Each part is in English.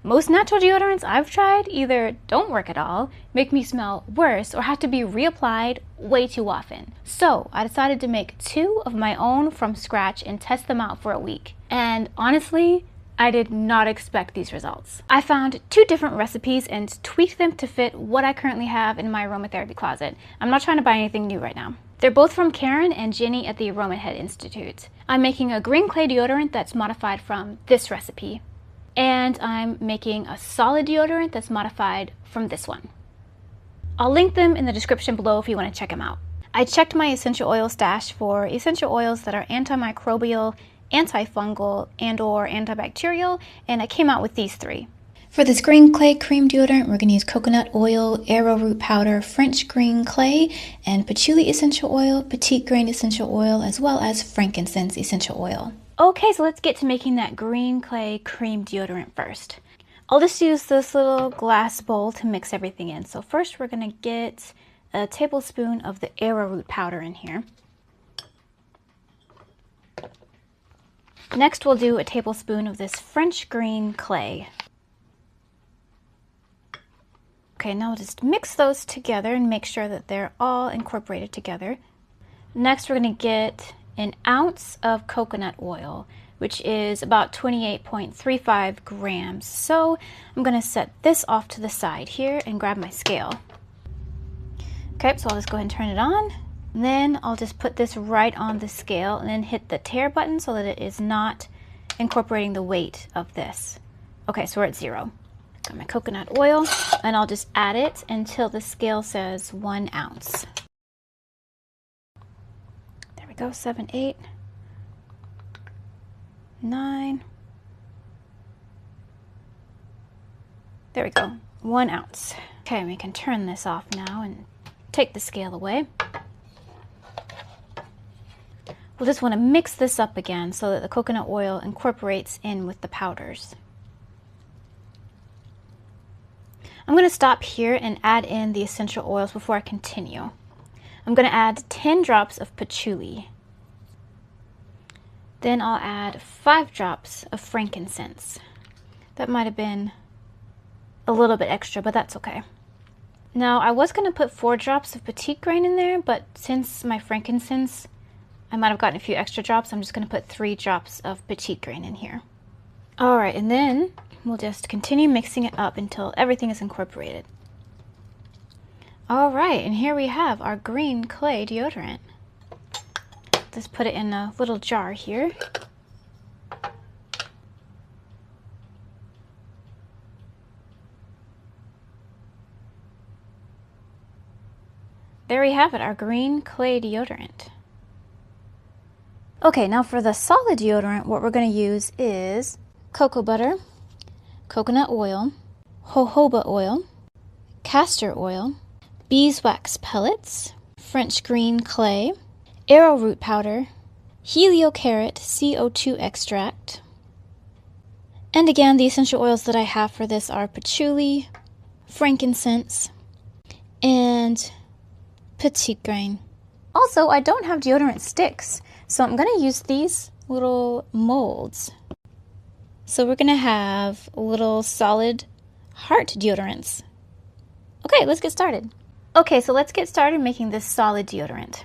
Most natural deodorants I've tried either don't work at all, make me smell worse, or have to be reapplied way too often. So I decided to make 2 of my own from scratch and test them out for a week. And honestly, I did not expect these results. I found 2 different recipes and tweaked them to fit what I currently have in my aromatherapy closet. I'm not trying to buy anything new right now. They're both from Karen and Ginny at the Aroma Head Institute. I'm making a green clay deodorant that's modified from this recipe. And I'm making a solid deodorant that's modified from this one. I'll link them in the description below if you want to check them out. I checked my essential oil stash for essential oils that are antimicrobial, antifungal, and/or antibacterial, and I came out with these 3. For this green clay cream deodorant, we're going to use coconut oil, arrowroot powder, French green clay, and patchouli essential oil, petite grain essential oil, as well as frankincense essential oil. Okay, so let's get to making that green clay cream deodorant first. I'll just use this little glass bowl to mix everything in. So first we're going to get a tablespoon of the arrowroot powder in here. Next we'll do a tablespoon of this French green clay. Okay, now we'll just mix those together and make sure that they're all incorporated together. Next we're going to get an ounce of coconut oil, which is about 28.35 grams. So I'm going to set this off to the side here and grab my scale. Okay, so I'll just go ahead and turn it on. And then I'll just put this right on the scale and then hit the tare button so that it is not incorporating the weight of this. Okay, so we're at 0. Got my coconut oil, and I'll just add it until the scale says 1 ounce. There we go, 7, 8, 9. There we go, 1 ounce. Okay, we can turn this off now and take the scale away. We'll just want to mix this up again so that the coconut oil incorporates in with the powders. I'm going to stop here and add in the essential oils before I continue. I'm going to add 10 drops of patchouli. Then I'll add 5 drops of frankincense. That might have been a little bit extra, but that's okay. Now I was going to put 4 drops of petite grain in there, but since my frankincense, I might have gotten a few extra drops, I'm just going to put 3 drops of petite grain in here. Alright, and then we'll just continue mixing it up until everything is incorporated. Alright, and here we have our green clay deodorant. Just put it in a little jar here. There we have it, our green clay deodorant. Okay, now for the solid deodorant, what we're going to use is cocoa butter, coconut oil, jojoba oil, castor oil, beeswax pellets, French green clay, arrowroot powder, heliocarrot CO2 extract. And again, the essential oils that I have for this are patchouli, frankincense, and petite grain. Also, I don't have deodorant sticks, so I'm going to use these little molds. So we're going to have little solid heart deodorants. Okay, let's get started. Okay, so let's get started making this solid deodorant.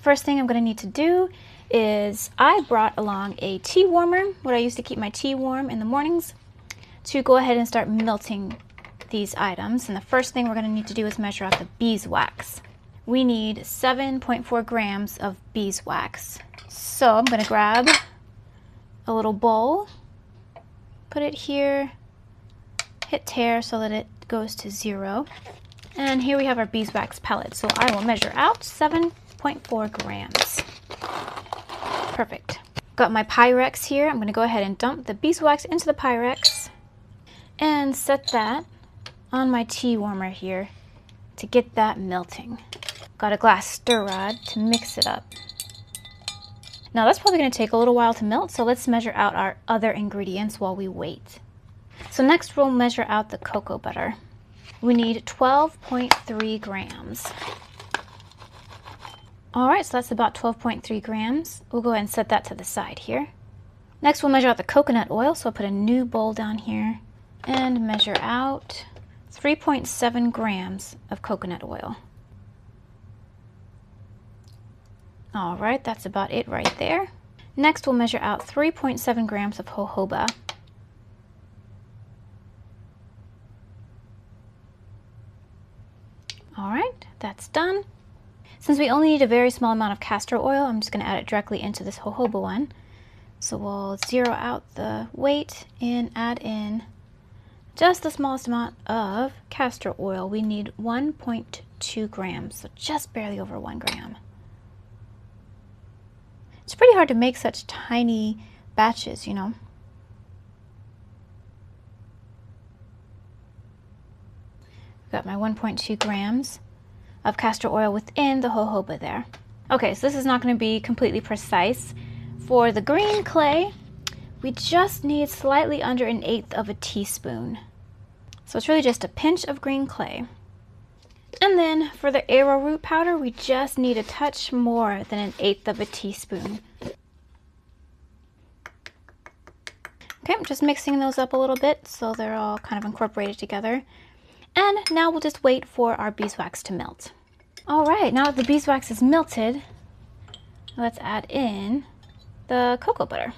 First thing I'm going to need to do is I brought along a tea warmer, what I use to keep my tea warm in the mornings, to go ahead and start melting these items. And the first thing we're going to need to do is measure out the beeswax. We need 7.4 grams of beeswax. So I'm going to grab a little bowl, put it here, hit tare so that it goes to 0. And here we have our beeswax pellets. So I will measure out 7.4 grams. Perfect. Got my Pyrex here. I'm going to go ahead and dump the beeswax into the Pyrex and set that on my tea warmer here to get that melting. Got a glass stir rod to mix it up. Now that's probably going to take a little while to melt, so let's measure out our other ingredients while we wait. So next we'll measure out the cocoa butter. We need 12.3 grams. Alright, so that's about 12.3 grams. We'll go ahead and set that to the side here. Next we'll measure out the coconut oil, so I'll put a new bowl down here. and measure out 3.7 grams of coconut oil. All right, that's about it right there. Next, we'll measure out 3.7 grams of jojoba. All right, that's done. Since we only need a very small amount of castor oil, I'm just going to add it directly into this jojoba one. So we'll zero out the weight and add in just the smallest amount of castor oil. We need 1.2 grams, so just barely over 1 gram. It's pretty hard to make such tiny batches, you know. Got my 1.2 grams of castor oil within the jojoba there. Okay, so this is not going to be completely precise. For the green clay, we just need slightly under 1/8 of a teaspoon. So it's really just a pinch of green clay. And then for the arrowroot powder, we just need a touch more than 1/8 of a teaspoon. Okay, I'm just mixing those up a little bit so they're all kind of incorporated together. And now we'll just wait for our beeswax to melt. All right, now that the beeswax is melted, let's add in the cocoa butter.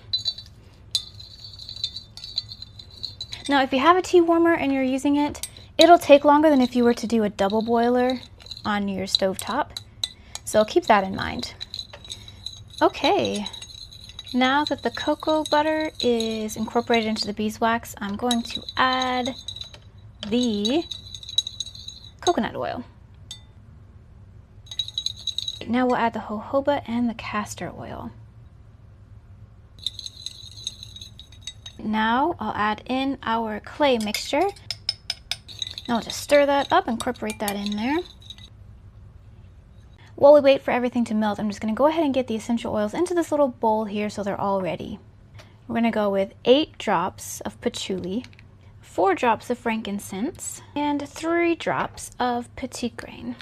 Now, if you have a tea warmer and you're using it, it'll take longer than if you were to do a double boiler on your stovetop. So keep that in mind. Okay, now that the cocoa butter is incorporated into the beeswax, I'm going to add the coconut oil. Now we'll add the jojoba and the castor oil. Now I'll add in our clay mixture. Now I'll just stir that up, incorporate that in there. While we wait for everything to melt, I'm just going to go ahead and get the essential oils into this little bowl here so they're all ready. We're going to go with 8 drops of patchouli, 4 drops of frankincense, and 3 drops of petit grain.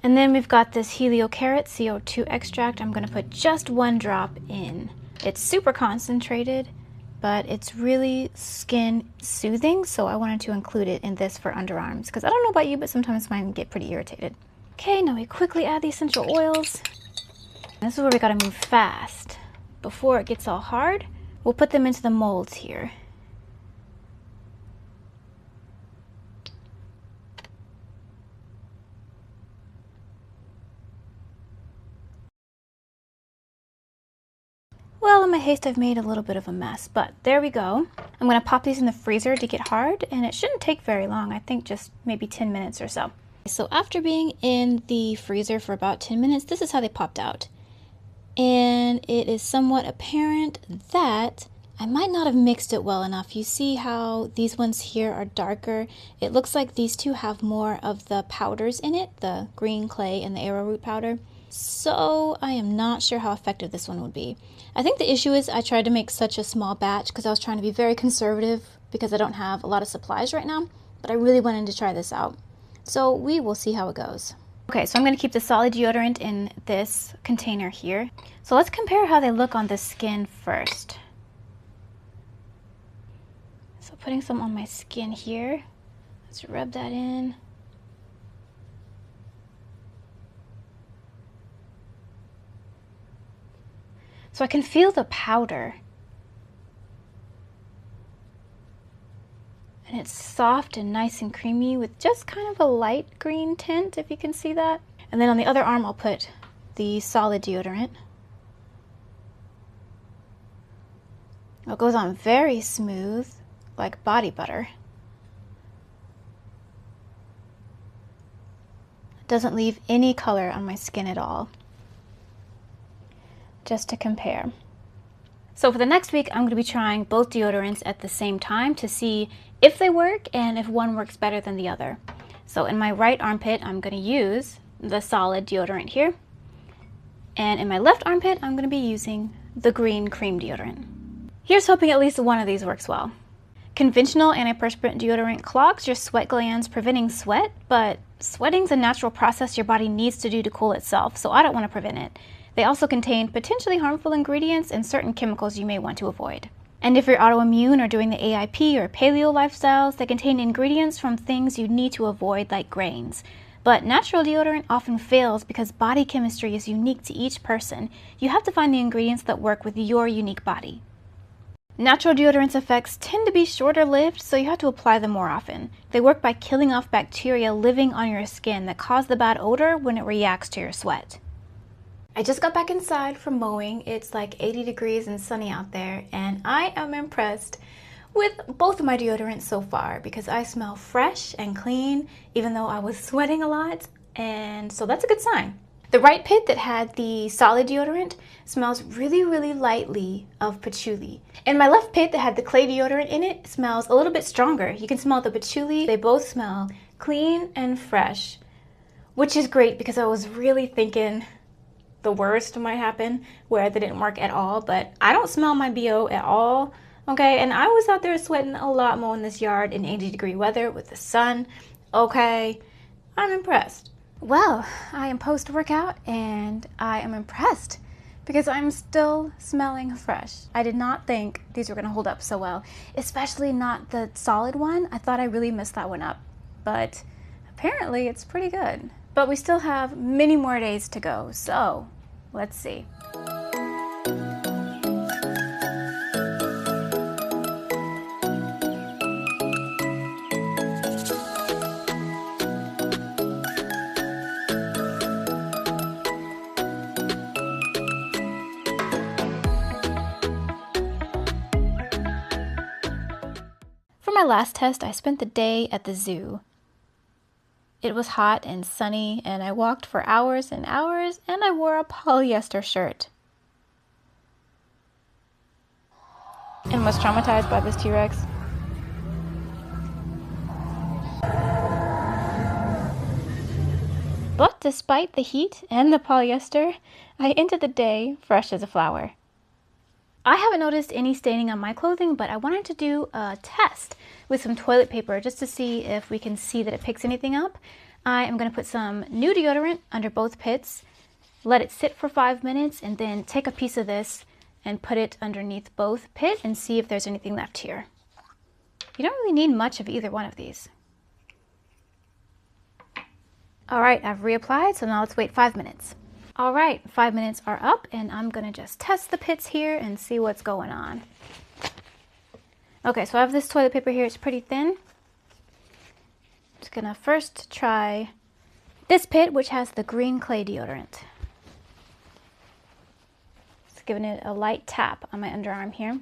And then we've got this heliocarrot CO2 extract. I'm going to put just 1 drop in. It's super concentrated, but it's really skin soothing, so I wanted to include it in this for underarms, because I don't know about you, but sometimes mine get pretty irritated. Okay, now we quickly add the essential oils. This is where we gotta move fast. Before it gets all hard, we'll put them into the molds here. Well, in my haste, I've made a little bit of a mess, but there we go. I'm gonna pop these in the freezer to get hard, and it shouldn't take very long. I think just maybe 10 minutes or so. So after being in the freezer for about 10 minutes, this is how they popped out. And it is somewhat apparent that I might not have mixed it well enough. You see how these ones here are darker? It looks like these two have more of the powders in it, the green clay and the arrowroot powder. So I am not sure how effective this one would be. I think the issue is I tried to make such a small batch because I was trying to be very conservative because I don't have a lot of supplies right now, but I really wanted to try this out. So we will see how it goes. Okay, so I'm going to keep the solid deodorant in this container here. So let's compare how they look on the skin first. So putting some on my skin here. Let's rub that in. So I can feel the powder. And it's soft and nice and creamy with just kind of a light green tint, if you can see that. And then on the other arm, I'll put the solid deodorant. It goes on very smooth, like body butter. It doesn't leave any color on my skin at all. Just to compare. So for the next week, I'm going to be trying both deodorants at the same time to see if they work and if one works better than the other. So in my right armpit, I'm going to use the solid deodorant here. And in my left armpit, I'm going to be using the green cream deodorant. Here's hoping at least one of these works well. Conventional antiperspirant deodorant clogs your sweat glands, preventing sweat, but sweating's a natural process your body needs to do to cool itself, so I don't want to prevent it. They also contain potentially harmful ingredients and certain chemicals you may want to avoid. And if you're autoimmune or doing the AIP or paleo lifestyles, they contain ingredients from things you need to avoid, like grains. But natural deodorant often fails because body chemistry is unique to each person. You have to find the ingredients that work with your unique body. Natural deodorants' effects tend to be shorter lived, so you have to apply them more often. They work by killing off bacteria living on your skin that cause the bad odor when it reacts to your sweat. I just got back inside from mowing. It's like 80 degrees and sunny out there, and I am impressed with both of my deodorants so far because I smell fresh and clean even though I was sweating a lot, and so that's a good sign. The right pit that had the solid deodorant smells really, really lightly of patchouli. And my left pit that had the clay deodorant in it smells a little bit stronger. You can smell the patchouli. They both smell clean and fresh, which is great because I was really thinking the worst might happen where they didn't work at all, but I don't smell my BO at all. Okay, and I was out there sweating a lot more in this yard in 80-degree weather with the sun. Okay, I'm impressed. Well, I am post-workout and I am impressed because I'm still smelling fresh. I did not think these were going to hold up so well, especially not the solid one. I thought I really messed that one up, but apparently it's pretty good. But we still have many more days to go, so let's see. For my last test, I spent the day at the zoo. It was hot and sunny, and I walked for hours and hours, and I wore a polyester shirt. And was traumatized by this T-Rex. But despite the heat and the polyester, I ended the day fresh as a flower. I haven't noticed any staining on my clothing, but I wanted to do a test with some toilet paper just to see if we can see that it picks anything up. I am going to put some new deodorant under both pits, let it sit for 5 minutes, and then take a piece of this and put it underneath both pits and see if there's anything left here. You don't really need much of either one of these. All right, I've reapplied, so now let's wait 5 minutes. All right, 5 minutes are up, and I'm gonna just test the pits here and see what's going on. Okay, so I have this toilet paper here. It's pretty thin. Just gonna first try this pit, which has the green clay deodorant. Just giving it a light tap on my underarm here.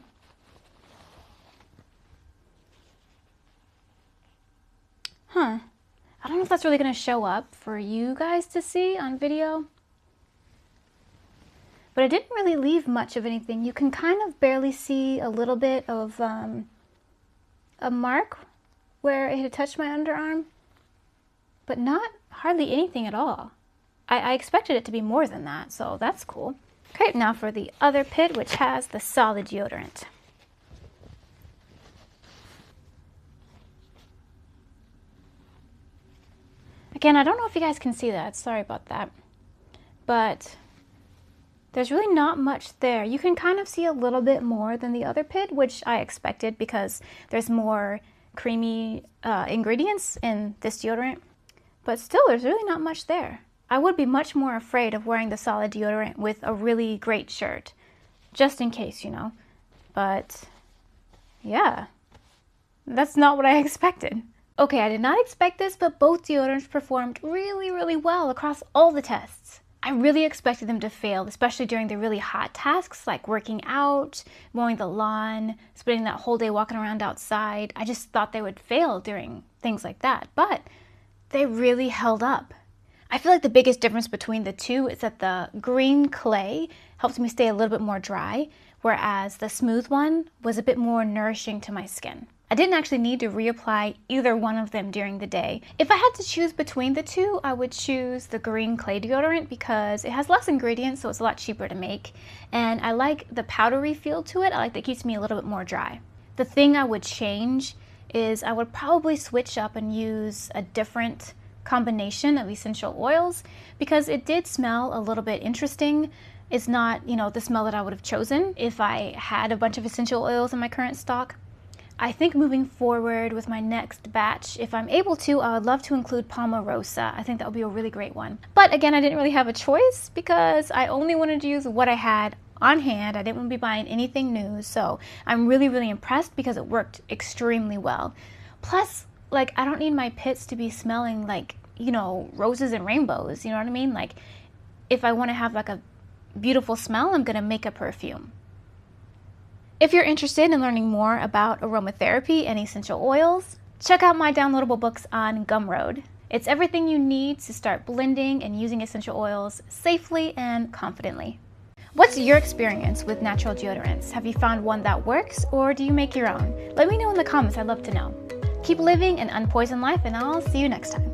I don't know if that's really gonna show up for you guys to see on video. But it didn't really leave much of anything. You can kind of barely see a little bit of a mark where it had touched my underarm, but not hardly anything at all. I expected it to be more than that, so that's cool. Okay, now for the other pit, which has the solid deodorant. Again, I don't know if you guys can see that. Sorry about that. But there's really not much there. You can kind of see a little bit more than the other pit, which I expected because there's more creamy ingredients in this deodorant. But still, there's really not much there. I would be much more afraid of wearing the solid deodorant with a really great shirt, just in case, you know. But yeah, that's not what I expected. Okay, I did not expect this, but both deodorants performed really, really well across all the tests. I really expected them to fail, especially during the really hot tasks like working out, mowing the lawn, spending that whole day walking around outside. I just thought they would fail during things like that, but they really held up. I feel like the biggest difference between the two is that the green clay helped me stay a little bit more dry, whereas the smooth one was a bit more nourishing to my skin. I didn't actually need to reapply either one of them during the day. If I had to choose between the two, I would choose the green clay deodorant because it has less ingredients, so it's a lot cheaper to make. And I like the powdery feel to it. I like that it keeps me a little bit more dry. The thing I would change is I would probably switch up and use a different combination of essential oils because it did smell a little bit interesting It's not, the smell that I would have chosen if I had a bunch of essential oils in my current stock. I think moving forward with my next batch, if I'm able to, I would love to include Palmarosa. I think that would be a really great one. But again, I didn't really have a choice because I only wanted to use what I had on hand. I didn't want to be buying anything new. So I'm really, really impressed because it worked extremely well. Plus, like, I don't need my pits to be smelling like, roses and rainbows. You know what I mean? Like, if I want to have like a beautiful smell, I'm going to make a perfume. If you're interested in learning more about aromatherapy and essential oils, check out my downloadable books on Gumroad. It's everything you need to start blending and using essential oils safely and confidently. What's your experience with natural deodorants? Have you found one that works, or do you make your own? Let me know in the comments. I'd love to know. Keep living an unpoisoned life, and I'll see you next time.